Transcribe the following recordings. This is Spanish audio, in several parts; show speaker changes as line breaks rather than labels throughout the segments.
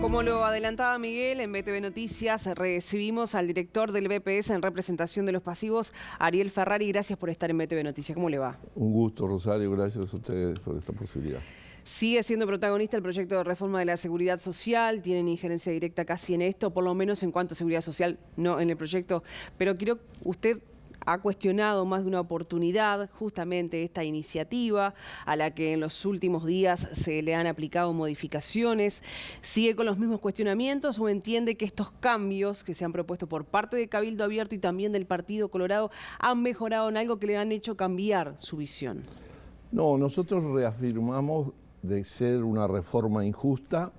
Como lo adelantaba Miguel, en BTV Noticias recibimos al director del BPS en representación de los pasivos, Ariel Ferrari. Gracias por estar en BTV Noticias. ¿Cómo le va?
Un gusto, Rosario. Gracias a ustedes por esta posibilidad.
Sigue siendo protagonista el proyecto de reforma de la seguridad social. Tienen injerencia directa casi en esto, por lo menos en cuanto a seguridad social, no en el proyecto. Pero usted ha cuestionado más de una oportunidad justamente esta iniciativa a la que en los últimos días se le han aplicado modificaciones. ¿Sigue con los mismos cuestionamientos o entiende que estos cambios que se han propuesto por parte de Cabildo Abierto y también del Partido Colorado han mejorado en algo que le han hecho cambiar su visión?
No, nosotros reafirmamos de ser una reforma injusta,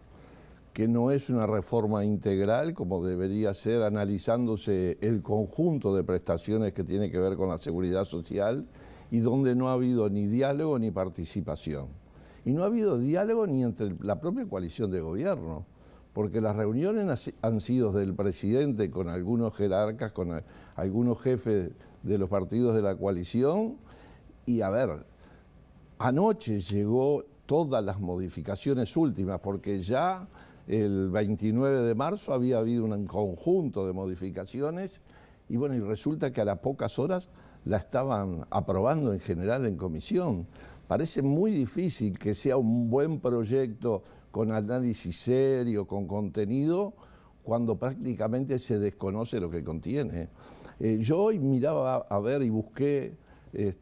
que no es una reforma integral como debería ser, analizándose el conjunto de prestaciones que tiene que ver con la seguridad social y donde no ha habido ni diálogo ni participación. Y no ha habido diálogo ni entre la propia coalición de gobierno, porque las reuniones han sido del presidente con algunos jerarcas, con algunos jefes de los partidos de la coalición, y a ver, anoche llegó todas las modificaciones últimas, porque ya el 29 de marzo había habido un conjunto de modificaciones y bueno, y resulta que a las pocas horas la estaban aprobando en general en comisión. Parece muy difícil que sea un buen proyecto con análisis serio, con contenido, cuando prácticamente se desconoce lo que contiene. Yo hoy miraba a ver y busqué en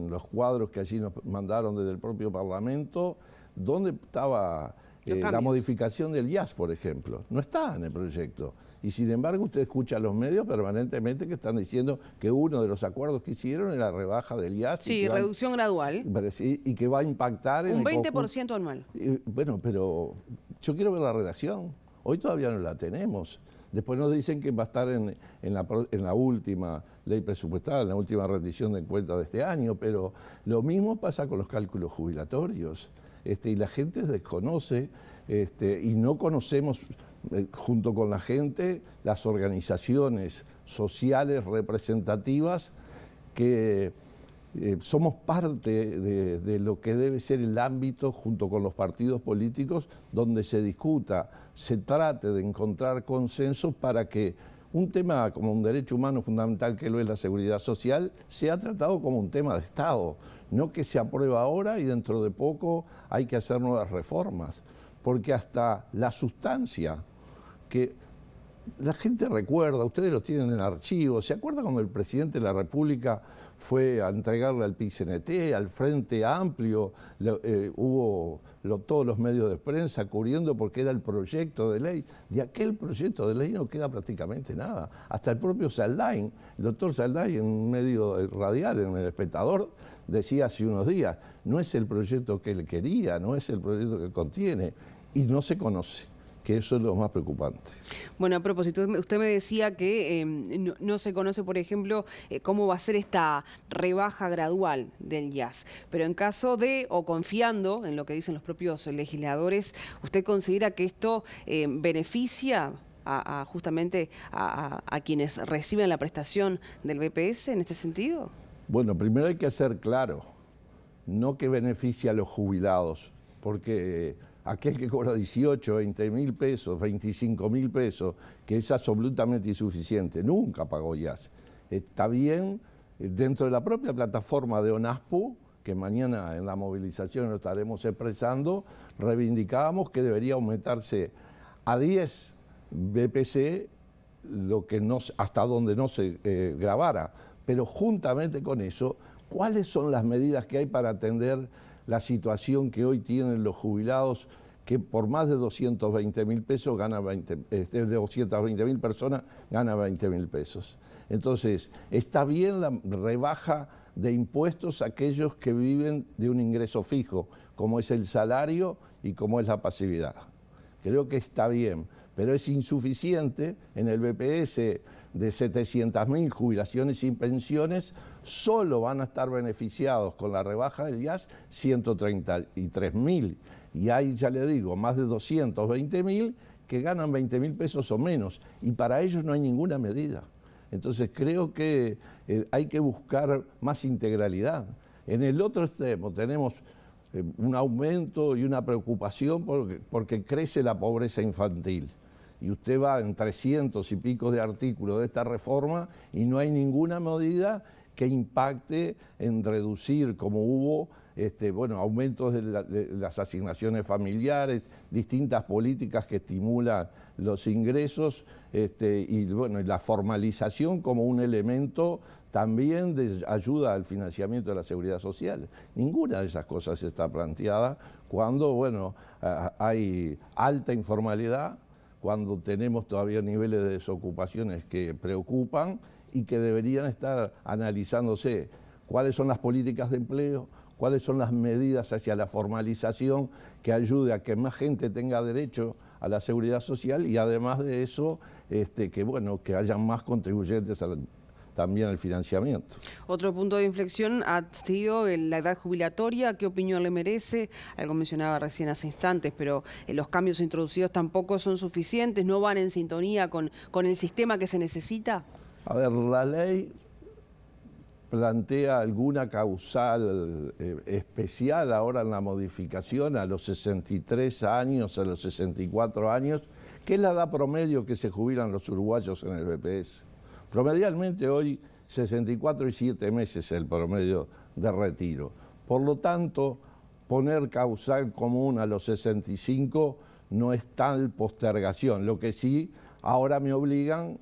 los cuadros que allí nos mandaron desde el propio Parlamento, dónde estaba la modificación del IAS, por ejemplo. No está en el proyecto. Y sin embargo, usted escucha a los medios permanentemente que están diciendo que uno de los acuerdos que hicieron era la rebaja del IAS.
Sí, reducción gradual.
Y que va a impactar en
un 20% anual.
Bueno, pero yo quiero ver la redacción. Hoy todavía no la tenemos. Después nos dicen que va a estar en la última ley presupuestaria, en la última rendición de cuentas de este año, pero lo mismo pasa con los cálculos jubilatorios. Y la gente desconoce y no conocemos junto con la gente las organizaciones sociales representativas que somos parte de lo que debe ser el ámbito junto con los partidos políticos donde se discuta, se trate de encontrar consensos para que un tema como un derecho humano fundamental que lo es la seguridad social sea tratado como un tema de Estado, no que se aprueba ahora y dentro de poco hay que hacer nuevas reformas, porque hasta la sustancia que la gente recuerda, ustedes lo tienen en archivo, ¿se acuerda cuando el presidente de la República fue a entregarle al PIT-CNT, al Frente Amplio, hubo todos los medios de prensa cubriendo porque era el proyecto de ley? De aquel proyecto de ley no queda prácticamente nada. Hasta el propio Saldain, el doctor Saldain en un medio radial, en El Espectador, decía hace unos días, no es el proyecto que él quería, no es el proyecto que contiene, y no se conoce, que eso es lo más preocupante.
Bueno, a propósito, usted me decía que no se conoce, por ejemplo, cómo va a ser esta rebaja gradual del IAS, pero en caso de, o confiando en lo que dicen los propios legisladores, ¿usted considera que esto beneficia justamente a quienes reciben la prestación del BPS en este sentido?
Bueno, primero hay que ser claro, no que beneficia a los jubilados, porque aquel que cobra 18, 20 mil pesos, 25 mil pesos, que es absolutamente insuficiente, nunca pagó IAS. Está bien, dentro de la propia plataforma de ONASPU, que mañana en la movilización lo estaremos expresando, reivindicábamos que debería aumentarse a 10 BPC hasta donde no se grabara. Pero juntamente con eso, ¿cuáles son las medidas que hay para atender la situación que hoy tienen los jubilados que por más de 220 mil pesos de 220 mil personas gana 20 mil pesos? Entonces, está bien la rebaja de impuestos a aquellos que viven de un ingreso fijo, como es el salario y como es la pasividad. Creo que está bien, pero es insuficiente. En el BPS de 700.000 jubilaciones sin pensiones, solo van a estar beneficiados con la rebaja del IAS 133.000. Y hay, ya le digo, más de 220.000 que ganan 20 mil pesos o menos, y para ellos no hay ninguna medida. Entonces creo que hay que buscar más integralidad. En el otro extremo tenemos un aumento y una preocupación porque crece la pobreza infantil. Y usted va en 300 y pico de artículos de esta reforma y no hay ninguna medida que impacte en reducir, como hubo aumentos de las asignaciones familiares, distintas políticas que estimulan los ingresos y la formalización como un elemento también de ayuda al financiamiento de la seguridad social. Ninguna de esas cosas está planteada cuando hay alta informalidad, cuando tenemos todavía niveles de desocupaciones que preocupan y que deberían estar analizándose cuáles son las políticas de empleo, cuáles son las medidas hacia la formalización que ayude a que más gente tenga derecho a la seguridad social y además de eso, que hayan más contribuyentes también al financiamiento.
Otro punto de inflexión ha sido la edad jubilatoria. ¿Qué opinión le merece? Algo mencionaba recién hace instantes, pero los cambios introducidos tampoco son suficientes, no van en sintonía con el sistema que se necesita.
A ver, la ley plantea alguna causal especial ahora en la modificación a los 63 años, a los 64 años, que es la edad promedio que se jubilan los uruguayos en el BPS. Promedialmente hoy 64 y 7 meses el promedio de retiro. Por lo tanto, poner causal común a los 65 no es tal postergación. Lo que sí, ahora me obligan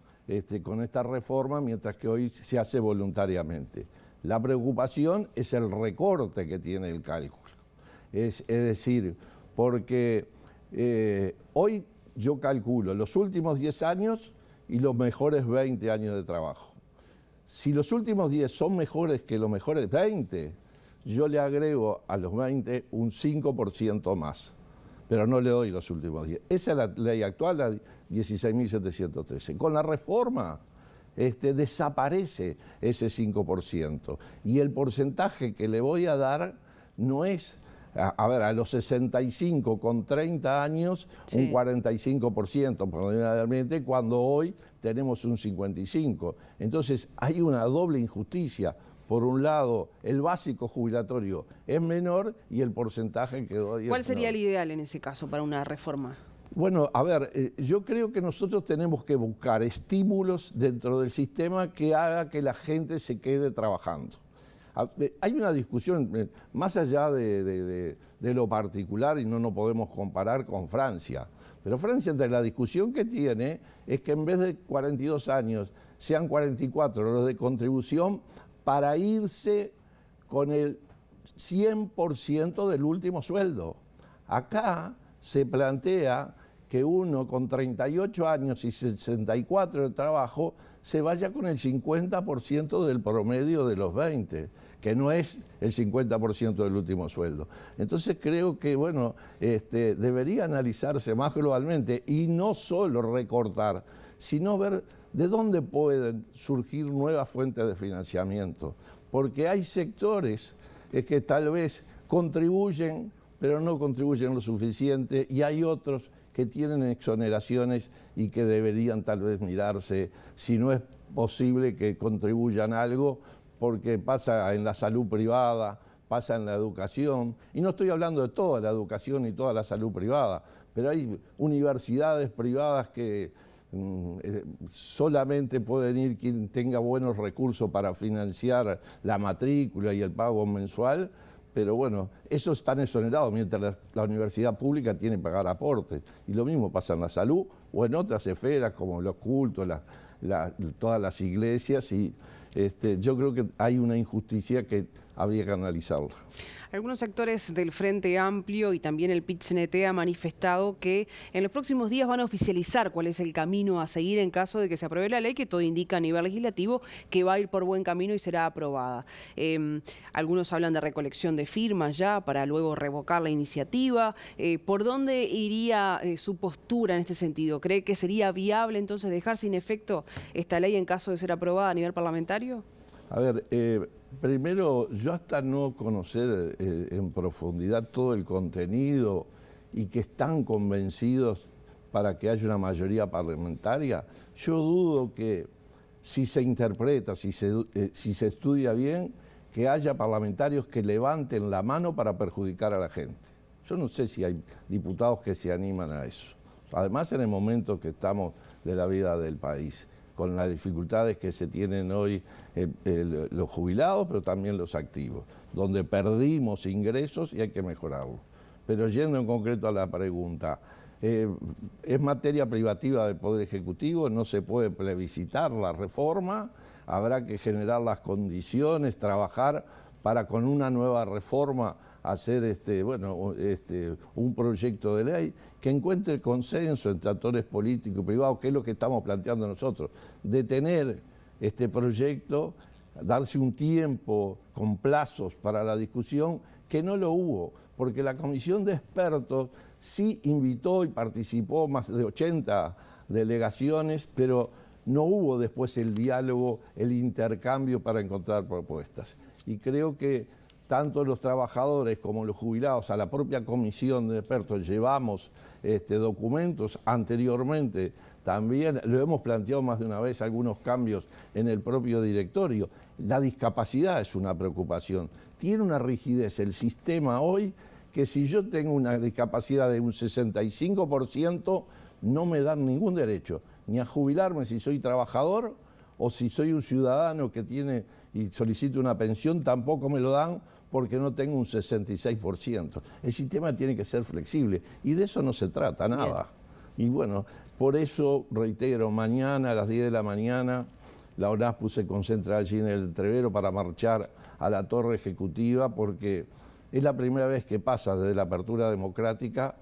con esta reforma, mientras que hoy se hace voluntariamente. La preocupación es el recorte que tiene el cálculo. Es decir, porque hoy yo calculo los últimos 10 años y los mejores 20 años de trabajo. Si los últimos 10 son mejores que los mejores 20, yo le agrego a los 20 un 5% más, pero no le doy los últimos 10. Esa es la ley actual, la 16.713. Con la reforma desaparece ese 5% y el porcentaje que le voy a dar no es... a los 65 con 30 años, sí, un 45% promedialmente, cuando hoy tenemos un 55%. Entonces hay una doble injusticia. Por un lado, el básico jubilatorio es menor y el porcentaje que doy es menor.
¿Cuál sería el ideal en ese caso para una reforma?
Bueno, a ver, yo creo que nosotros tenemos que buscar estímulos dentro del sistema que haga que la gente se quede trabajando. Hay una discusión, más allá de lo particular, y no nos podemos comparar con Francia, pero Francia, entre la discusión que tiene, es que en vez de 42 años, sean 44 los de contribución para irse con el 100% del último sueldo. Acá se plantea que uno con 38 años y 64 de trabajo se vaya con el 50% del promedio de los 20, que no es el 50% del último sueldo. Entonces creo que, debería analizarse más globalmente y no solo recortar, sino ver de dónde pueden surgir nuevas fuentes de financiamiento. Porque hay sectores que tal vez contribuyen, pero no contribuyen lo suficiente, y hay otros que tienen exoneraciones y que deberían tal vez mirarse si no es posible que contribuyan algo, porque pasa en la salud privada, pasa en la educación, y no estoy hablando de toda la educación y toda la salud privada, pero hay universidades privadas que solamente pueden ir quien tenga buenos recursos para financiar la matrícula y el pago mensual. Pero bueno, esos están exonerados, mientras la universidad pública tiene que pagar aportes. Y lo mismo pasa en la salud o en otras esferas como los cultos, todas las iglesias. Y yo creo que hay una injusticia que habría que analizarla.
Algunos sectores del Frente Amplio y también el PIT-CNT ha manifestado que en los próximos días van a oficializar cuál es el camino a seguir en caso de que se apruebe la ley, que todo indica a nivel legislativo que va a ir por buen camino y será aprobada. Algunos hablan de recolección de firmas ya para luego revocar la iniciativa. ¿Por dónde iría su postura en este sentido? ¿Cree que sería viable entonces dejar sin efecto esta ley en caso de ser aprobada a nivel parlamentario?
A ver, primero, yo hasta no conocer en profundidad todo el contenido y que están convencidos para que haya una mayoría parlamentaria, yo dudo que si se interpreta, si se estudia bien, que haya parlamentarios que levanten la mano para perjudicar a la gente. Yo no sé si hay diputados que se animan a eso. Además, en el momento que estamos de la vida del país, con las dificultades que se tienen hoy los jubilados, pero también los activos, donde perdimos ingresos y hay que mejorarlo. Pero yendo en concreto a la pregunta, es materia privativa del Poder Ejecutivo, no se puede plebiscitar la reforma, habrá que generar las condiciones, trabajar para con una nueva reforma hacer un proyecto de ley que encuentre consenso entre actores políticos y privados, que es lo que estamos planteando nosotros, detener este proyecto, darse un tiempo con plazos para la discusión, que no lo hubo, porque la comisión de expertos sí invitó y participó más de 80 delegaciones, pero no hubo después el diálogo, el intercambio para encontrar propuestas. Y creo que tanto los trabajadores como los jubilados, a la propia comisión de expertos llevamos documentos. Anteriormente también lo hemos planteado más de una vez, algunos cambios en el propio directorio. La discapacidad es una preocupación. Tiene una rigidez el sistema hoy que si yo tengo una discapacidad de un 65%, no me dan ningún derecho, ni a jubilarme si soy trabajador, o si soy un ciudadano que tiene y solicito una pensión, tampoco me lo dan porque no tengo un 66%. El sistema tiene que ser flexible y de eso no se trata nada. Bien. Y bueno, por eso, reitero, mañana a las 10 de la mañana la ONASPU se concentra allí en el Entrevero para marchar a la Torre Ejecutiva, porque es la primera vez que pasa desde la apertura democrática.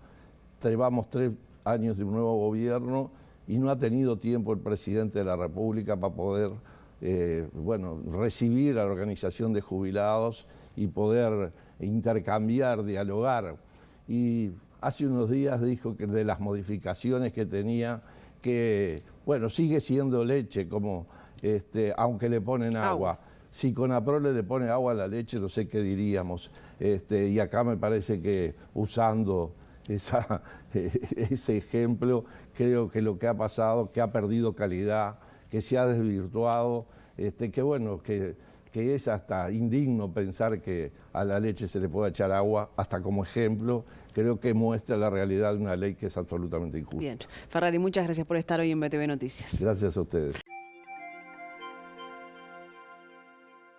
Llevamos 3 años de un nuevo gobierno y no ha tenido tiempo el presidente de la República para poder recibir a la organización de jubilados y poder intercambiar, dialogar. Y hace unos días dijo que de las modificaciones que tenía, que sigue siendo leche, como aunque le ponen agua. Si con Aprole le pone agua a la leche, no sé qué diríamos. Y acá me parece que usando ese ejemplo, creo que lo que ha pasado, que ha perdido calidad, que se ha desvirtuado, que es hasta indigno pensar que a la leche se le puede echar agua, hasta como ejemplo, creo que muestra la realidad de una ley que es absolutamente injusta.
Bien. Ferrari, muchas gracias por estar hoy en BTV Noticias.
Gracias a ustedes.